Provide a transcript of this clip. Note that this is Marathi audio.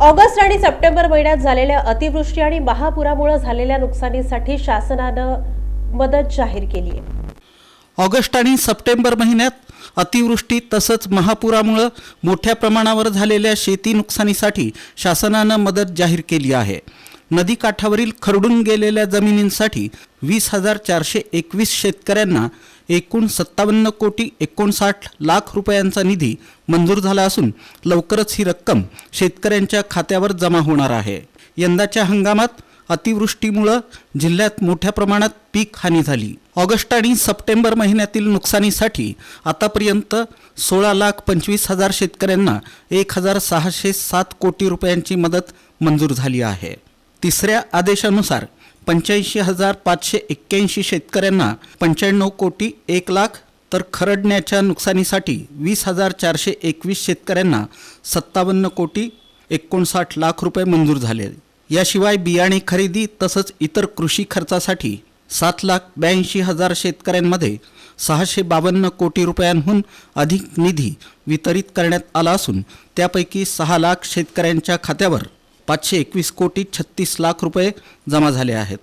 ऑगस्ट आणि सप्टेंबर महिन्यात झालेल्या अतिवृष्टी आणि महापुरामुळे झालेल्या नुकसानीसाठी शासनानं मदत जाहीर केली आहे। ऑगस्ट आणि सप्टेंबर महिन्यात अतिवृष्टी तसंच महापुरामुळे मोठ्या प्रमाणावर झालेल्या शेती नुकसानीसाठी शासनानं मदत जाहीर केली आहे। नदी काठावरील खरडून गेलेल्या जमिनींसाठी 20,421 शेतकऱ्यांना एकूण 57,59,00,000 रुपयांचा निधी मंजूर झाला असून लवकरच ही रक्कम शेतकऱ्यांच्या खात्यावर जमा होणार आहे। यंदाच्या हंगामात अतिवृष्टीमुळे जिल्ह्यात मोठ्या प्रमाणात पीक हानी झाली। ऑगस्ट आणि सप्टेंबर महिन्यातील नुकसानीसाठी आतापर्यंत 16,25,000 शेतकऱ्यांना 1,607 कोटी रुपयांची मदत मंजूर झाली आहे। तिसऱ्या आदेशानुसार 85,581 शेतकऱ्यांना 95 कोटी 1 लाख तर खरडण्याच्या नुकसानीसाठी 20,421 शेतकऱ्यांना 57 कोटी 59 लाख रुपये मंजूर झाले। याशिवाय बियाणे खरेदी तसंच इतर कृषी खर्चासाठी 7,82,000 शेतकऱ्यांमध्ये 652 कोटी रुपयांहून अधिक निधी वितरित करण्यात आला असून त्यापैकी 6 लाख शेतकऱ्यांच्या खात्यावर 521 कोटी 36 लाख रुपये जमा झाले आहेत।